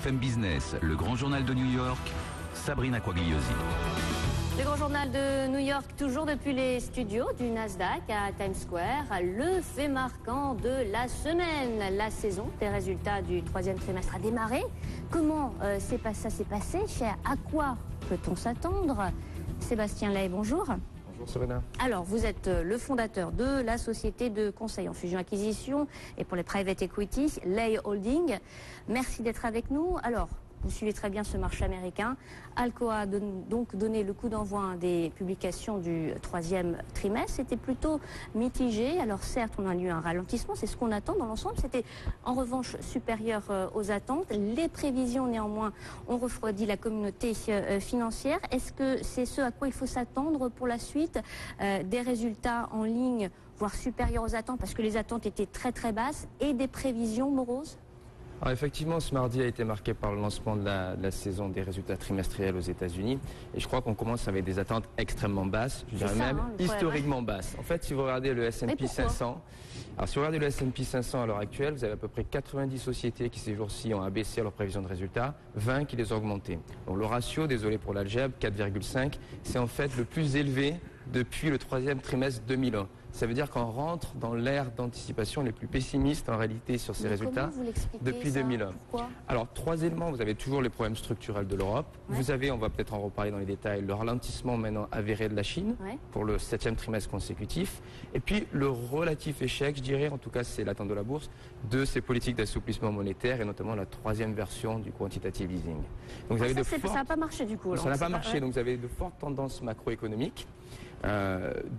BFM Business, le grand journal de New York, Sabrina Quagliosi. Le grand journal de New York, toujours depuis les studios du Nasdaq à Times Square. Le fait marquant de la semaine. La saison des résultats du troisième trimestre a démarré. Comment ça s'est passé? À quoi peut-on s'attendre? Sébastien Ley, bonjour. Bonjour Serena. Alors, vous êtes le fondateur de la société de conseil en fusion-acquisition et pour les private equity, Ley Holding. Merci d'être avec nous. Alors, vous suivez très bien ce marché américain. Alcoa a donc donné le coup d'envoi des publications du troisième trimestre. C'était plutôt mitigé. Alors certes, on a eu un ralentissement, c'est ce qu'on attend dans l'ensemble. C'était en revanche supérieur aux attentes. Les prévisions néanmoins ont refroidi la communauté financière. Est-ce que c'est ce à quoi il faut s'attendre pour la suite? Des résultats en ligne, voire supérieurs aux attentes, parce que les attentes étaient très très basses, et des prévisions moroses? Alors effectivement, ce mardi a été marqué par le lancement de la saison des résultats trimestriels aux États-Unis. Et je crois qu'on commence avec des attentes extrêmement basses, je dirais même historiquement basses. En fait, si vous regardez le S&P 500, alors si vous regardez le S&P 500 à l'heure actuelle, vous avez à peu près 90 sociétés qui ces jours-ci ont abaissé leurs prévisions de résultats, 20 qui les ont augmentées. Donc le ratio, désolé pour l'algèbre, 4,5, c'est en fait le plus élevé depuis le troisième trimestre 2001. Ça veut dire qu'on rentre dans l'ère d'anticipation les plus pessimistes en réalité sur ces résultats depuis 2001. Pourquoi? Alors, trois éléments. Vous avez toujours les problèmes structurels de l'Europe. Ouais. Vous avez, on va peut-être en reparler dans les détails, le ralentissement maintenant avéré de la Chine pour le 7e trimestre consécutif. Et puis, le relatif échec, je dirais, en tout cas c'est l'attente de la bourse, de ces politiques d'assouplissement monétaire et notamment la troisième version du quantitative easing. Donc, vous avez ça n'a pas marché du coup. Ça n'a pas marché, donc vous avez de fortes tendances macroéconomiques.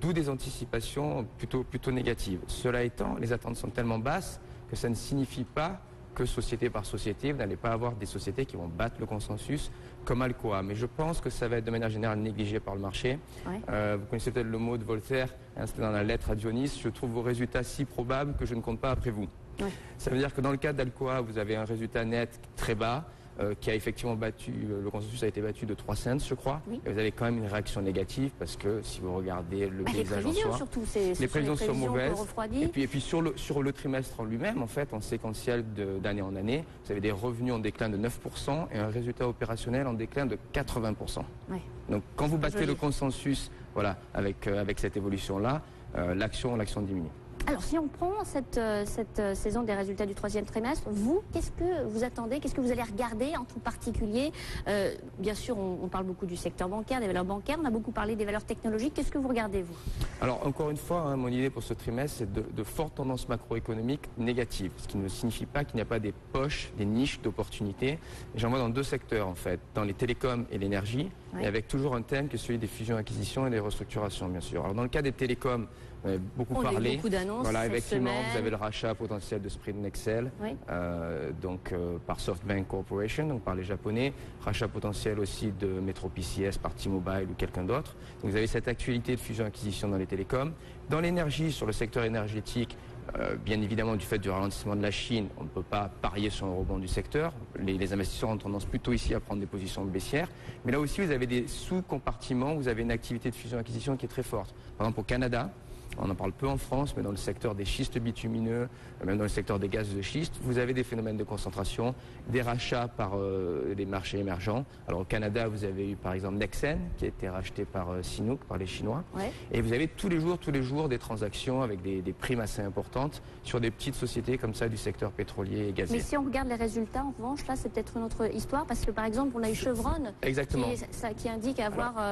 D'où des anticipations plutôt négatives. Cela étant, les attentes sont tellement basses que ça ne signifie pas que société par société, vous n'allez pas avoir des sociétés qui vont battre le consensus comme Alcoa. Mais je pense que ça va être de manière générale négligé par le marché. Ouais. Vous connaissez peut-être le mot de Voltaire, c'était dans la lettre à Dionys, je trouve vos résultats si probables que je ne compte pas après vous. Ouais. Ça veut dire que dans le cas d'Alcoa, vous avez un résultat net très bas, qui a effectivement battu, le consensus a été battu de 3 cents, je crois. Oui. Et vous avez quand même une réaction négative parce que si vous regardez le paysage en soi, surtout, les prévisions sont mauvaises. Et puis sur le trimestre en lui-même, en fait, en séquentiel d'année en année, vous avez des revenus en déclin de 9% et un résultat opérationnel en déclin de 80%. Oui. Donc quand vous battez le consensus, voilà, avec cette évolution-là, l'action diminue. Alors, si on prend cette saison des résultats du troisième trimestre, vous, qu'est-ce que vous attendez? Qu'est-ce que vous allez regarder en tout particulier? Bien sûr, on parle beaucoup du secteur bancaire, des valeurs bancaires. On a beaucoup parlé des valeurs technologiques. Qu'est-ce que vous regardez, vous? Alors, encore une fois, mon idée pour ce trimestre, c'est de fortes tendances macroéconomiques négatives. Ce qui ne signifie pas qu'il n'y a pas des poches, des niches d'opportunités. J'en vois dans deux secteurs, en fait. Dans les télécoms et l'énergie. Oui. Et avec toujours un thème qui est celui des fusions-acquisitions et des restructurations, bien sûr. Alors, dans le cas des télécoms, on a beaucoup parlé. Il y a beaucoup d'annonces. Voilà, effectivement, vous avez le rachat potentiel de Sprint Nextel, oui. Par SoftBank Corporation, donc par les Japonais, rachat potentiel aussi de Metro PCS par T-Mobile ou quelqu'un d'autre. Donc vous avez cette actualité de fusion-acquisition dans les télécoms. Dans l'énergie, sur le secteur énergétique, bien évidemment, du fait du ralentissement de la Chine, on ne peut pas parier sur un rebond du secteur. Les investisseurs ont tendance plutôt ici à prendre des positions baissières. Mais là aussi, vous avez des sous-compartiments, vous avez une activité de fusion-acquisition qui est très forte. Par exemple, au Canada, on en parle peu en France, mais dans le secteur des schistes bitumineux, même dans le secteur des gaz de schiste, vous avez des phénomènes de concentration, des rachats par des marchés émergents. Alors au Canada, vous avez eu par exemple Nexen, qui a été racheté par Sinopec, par les Chinois. Ouais. Et vous avez tous les jours des transactions avec des primes assez importantes sur des petites sociétés comme ça du secteur pétrolier et gazier. Mais si on regarde les résultats, en revanche, là, c'est peut-être une autre histoire, parce que par exemple, on a eu Chevron qui indique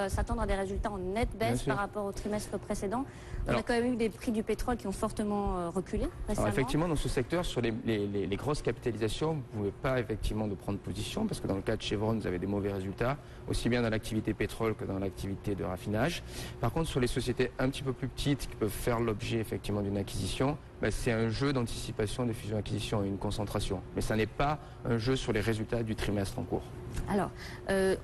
s'attendre à des résultats en nette baisse par rapport au trimestre précédent. On a quand même eu des prix du pétrole qui ont fortement reculé récemment. Alors effectivement, dans ce secteur, sur les grosses capitalisations, vous ne pouvez pas effectivement de prendre position, parce que dans le cas de Chevron, vous avez des mauvais résultats, aussi bien dans l'activité pétrole que dans l'activité de raffinage. Par contre, sur les sociétés un petit peu plus petites qui peuvent faire l'objet effectivement d'une acquisition, c'est un jeu d'anticipation des fusions-acquisitions et une concentration. Mais ça n'est pas un jeu sur les résultats du trimestre en cours. Alors,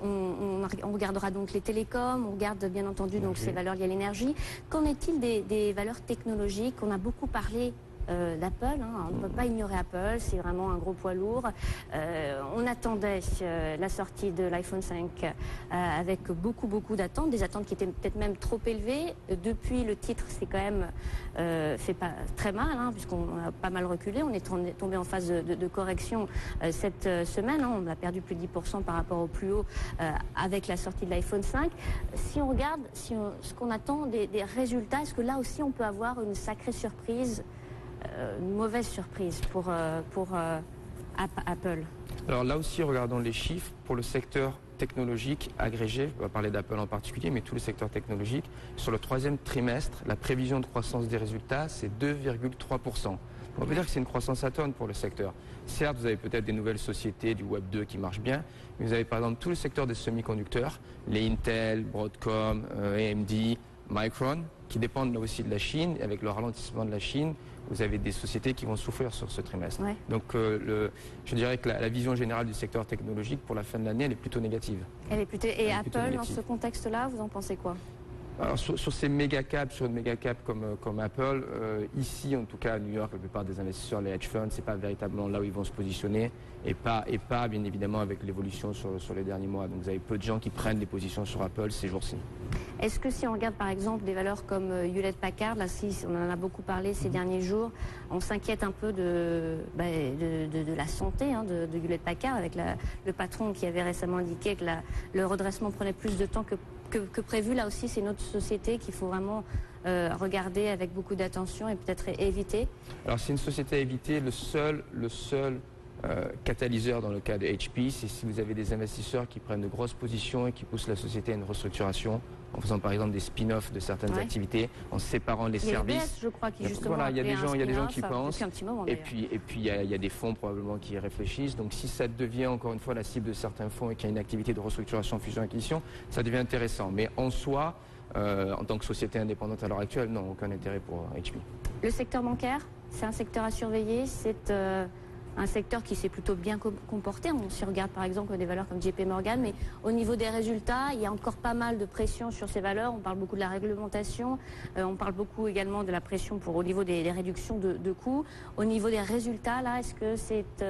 on regardera donc les télécoms, on regarde bien entendu donc ces valeurs liées à l'énergie. Qu'en est-il des valeurs technologiques? On a beaucoup parlé d'Apple. On ne peut pas ignorer Apple, c'est vraiment un gros poids lourd. On attendait la sortie de l'iPhone 5 avec beaucoup d'attentes, des attentes qui étaient peut-être même trop élevées. Depuis, le titre s'est quand même fait pas très mal, puisqu'on a pas mal reculé. On est tombé en phase de correction cette semaine. On a perdu plus de 10% par rapport au plus haut avec la sortie de l'iPhone 5. Si on regarde ce qu'on attend des résultats, est-ce que là aussi on peut avoir une sacrée surprise, une mauvaise surprise pour Apple? Alors là aussi, regardons les chiffres pour le secteur technologique agrégé, on va parler d'Apple en particulier, mais tous les secteurs technologiques. Sur le troisième trimestre, la prévision de croissance des résultats, c'est 2,3%. On peut dire que c'est une croissance atone pour le secteur. Certes, vous avez peut-être des nouvelles sociétés du Web 2 qui marchent bien, mais vous avez par exemple tout le secteur des semi-conducteurs, les Intel, Broadcom, AMD, Micron, qui dépendent là aussi de la Chine. Et avec le ralentissement de la Chine, vous avez des sociétés qui vont souffrir sur ce trimestre. Ouais. Donc je dirais que la vision générale du secteur technologique pour la fin de l'année, elle est plutôt négative. Et Apple, dans ce contexte-là, vous en pensez quoi? Alors sur ces méga caps, sur une méga cap comme Apple, ici en tout cas à New York, la plupart des investisseurs, les hedge funds, c'est pas véritablement là où ils vont se positionner et pas bien évidemment avec l'évolution sur les derniers mois. Donc vous avez peu de gens qui prennent des positions sur Apple ces jours-ci. Est-ce que si on regarde par exemple des valeurs comme Hewlett Packard, là si on en a beaucoup parlé ces derniers jours, on s'inquiète un peu de la santé de Hewlett Packard avec le patron qui avait récemment indiqué que le redressement prenait plus de temps que prévu. Là aussi, c'est notre société qu'il faut vraiment regarder avec beaucoup d'attention et peut-être éviter. Alors c'est une société à éviter. Le seul catalyseur dans le cas de HP, c'est si vous avez des investisseurs qui prennent de grosses positions et qui poussent la société à une restructuration en faisant par exemple des spin-offs de certaines activités, en séparant les services. UBS, je crois, qui justement voilà, il y a des gens qui pensent. Et puis il y a des fonds probablement qui y réfléchissent. Donc si ça devient encore une fois la cible de certains fonds et qu'il y a une activité de restructuration, fusion-acquisition, ça devient intéressant. Mais en soi, en tant que société indépendante à l'heure actuelle, non, aucun intérêt pour HP. Le secteur bancaire, c'est un secteur à surveiller. C'est un secteur qui s'est plutôt bien comporté. On s'y regarde par exemple des valeurs comme JP Morgan, mais au niveau des résultats, il y a encore pas mal de pression sur ces valeurs. On parle beaucoup de la réglementation, on parle beaucoup également de la pression au niveau des réductions de coûts. Au niveau des résultats, là, est-ce que c'est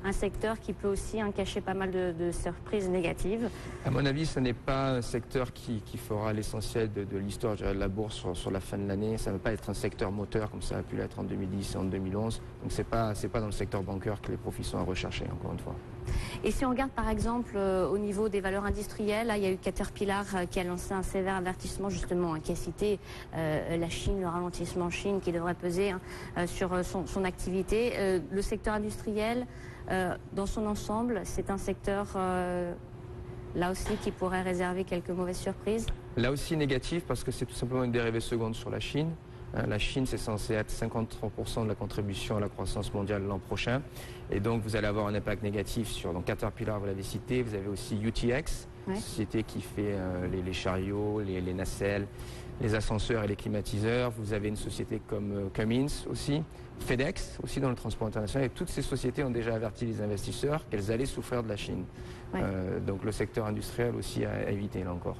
un secteur qui peut aussi cacher pas mal de surprises négatives? À mon avis, ce n'est pas un secteur qui fera l'essentiel de l'histoire de la bourse sur la fin de l'année. Ça ne va pas être un secteur moteur comme ça a pu l'être en 2010 et en 2011. Donc c'est pas dans le secteur bancaire que les profits sont à rechercher, encore une fois. Et si on regarde par exemple au niveau des valeurs industrielles, là, il y a eu Caterpillar qui a lancé un sévère avertissement justement, qui a cité la Chine, le ralentissement en Chine qui devrait peser sur son activité. Le secteur industriel, dans son ensemble, c'est un secteur là aussi qui pourrait réserver quelques mauvaises surprises. Là aussi négatif parce que c'est tout simplement une dérivée seconde sur la Chine. La Chine, c'est censé être 53% de la contribution à la croissance mondiale l'an prochain. Et donc, vous allez avoir un impact négatif sur Caterpillar, vous l'avez cité. Vous avez aussi UTX, société qui fait les chariots, les nacelles, les ascenseurs et les climatiseurs. Vous avez une société comme Cummins aussi. FedEx, aussi dans le transport international. Et toutes ces sociétés ont déjà averti les investisseurs qu'elles allaient souffrir de la Chine. Donc, le secteur industriel aussi à éviter, là encore.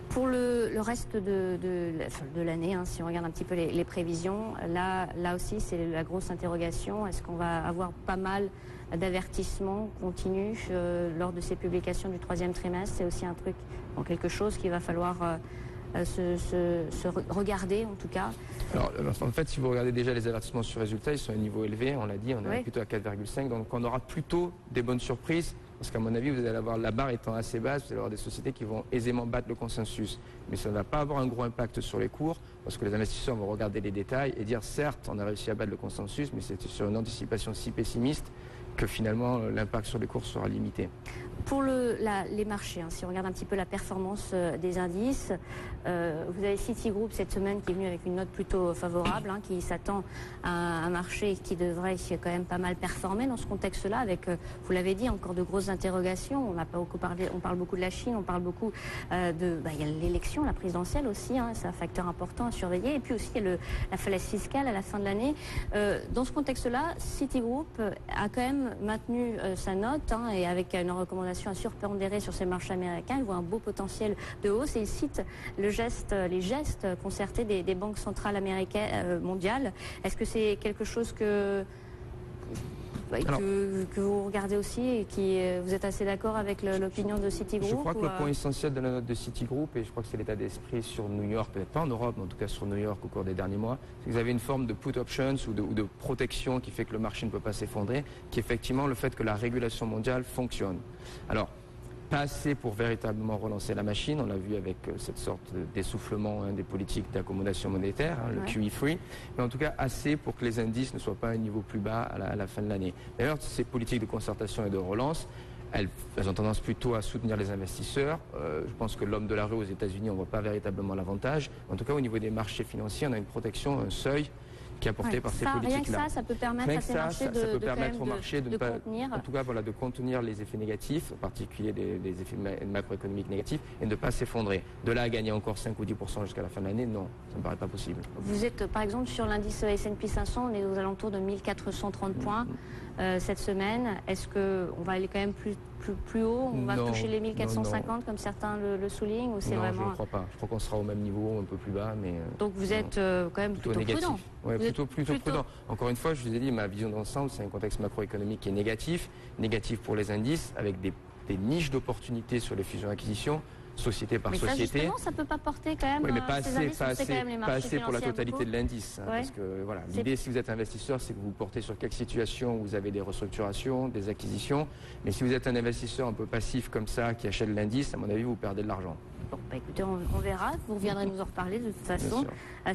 Pour le reste de l'année, si on regarde un petit peu les prévisions, là aussi c'est la grosse interrogation. Est-ce qu'on va avoir pas mal d'avertissements continus lors de ces publications du troisième trimestre? C'est aussi un truc, quelque chose qu'il va falloir se regarder en tout cas. Alors en fait, si vous regardez déjà les avertissements sur résultats, ils sont à un niveau élevé, on l'a dit, on est plutôt à 4,5, donc on aura plutôt des bonnes surprises. Parce qu'à mon avis, vous allez avoir la barre étant assez basse, vous allez avoir des sociétés qui vont aisément battre le consensus. Mais ça ne va pas avoir un gros impact sur les cours, parce que les investisseurs vont regarder les détails et dire certes, on a réussi à battre le consensus, mais c'était sur une anticipation si pessimiste que finalement l'impact sur les cours sera limité. Pour les marchés, si on regarde un petit peu la performance des indices, vous avez Citigroup cette semaine qui est venu avec une note plutôt favorable, qui s'attend à un marché qui devrait quand même pas mal performer dans ce contexte-là, avec, vous l'avez dit, encore de grosses interrogations. On parle beaucoup de la Chine, on parle beaucoup il y a l'élection, la présidentielle aussi, c'est un facteur important à surveiller, et puis aussi il y a la falaise fiscale à la fin de l'année. Dans ce contexte-là, Citigroup a quand même maintenu sa note et avec une recommandation l'innovation a surpondéré sur ces marchés américains. Il voit un beau potentiel de hausse et il cite les gestes concertés des banques centrales américaines mondiales. Est-ce que c'est quelque chose que vous regardez aussi et vous êtes assez d'accord avec l'opinion de Citigroup? Je crois que le point essentiel de la note de Citigroup, et je crois que c'est l'état d'esprit sur New York, peut-être pas en Europe, mais en tout cas sur New York au cours des derniers mois, c'est que vous avez une forme de put options ou de protection qui fait que le marché ne peut pas s'effondrer, qui est effectivement le fait que la régulation mondiale fonctionne. Alors, pas assez pour véritablement relancer la machine, on l'a vu avec cette sorte d'essoufflement des politiques d'accommodation monétaire, le QE3, mais en tout cas assez pour que les indices ne soient pas à un niveau plus bas à la fin de l'année. D'ailleurs, ces politiques de concertation et de relance, elles ont tendance plutôt à soutenir les investisseurs. Je pense que l'homme de la rue aux États-Unis, on ne voit pas véritablement l'avantage. En tout cas, au niveau des marchés financiers, on a une protection, un seuil qui est apporté par ces politiques-là. Rien que ça peut permettre à ces marchés contenir. En tout cas, voilà, de contenir les effets négatifs, en particulier des effets macroéconomiques négatifs, et de ne pas s'effondrer. De là à gagner encore 5 ou 10% jusqu'à la fin de l'année, non, ça ne me paraît pas possible. Vous êtes, par exemple, sur l'indice S&P 500, on est aux alentours de 1430 points cette semaine. Est-ce qu'on va aller quand même plus haut? On va toucher les 1450 comme certains le soulignent, ou c'est vraiment... je ne crois pas. Je crois qu'on sera au même niveau, un peu plus bas. Mais, donc vous êtes quand même plutôt prudent. Oui, plutôt prudent. Encore une fois, je vous ai dit, ma vision d'ensemble, c'est un contexte macroéconomique qui est négatif pour les indices, avec des niches d'opportunités sur les fusions-acquisitions, société par société. Justement, ça ne peut pas porter quand même. Oui, mais pas assez pour la totalité de l'indice. Parce que voilà, l'idée, si vous êtes investisseur, c'est que vous portez sur quelques situations où vous avez des restructurations, des acquisitions. Mais si vous êtes un investisseur un peu passif comme ça, qui achète l'indice, à mon avis, vous perdez de l'argent. Bon, écoutez, on verra. Vous reviendrez nous en reparler de toute façon.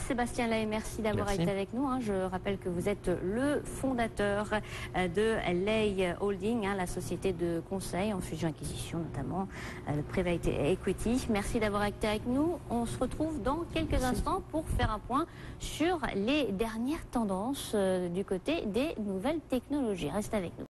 Sébastien Lay, merci d'avoir été avec nous. Je rappelle que vous êtes le fondateur de Lay Holding, la société de conseil en fusion-acquisition, notamment le private equity. Merci d'avoir été avec nous. On se retrouve dans quelques instants pour faire un point sur les dernières tendances du côté des nouvelles technologies. Restez avec nous.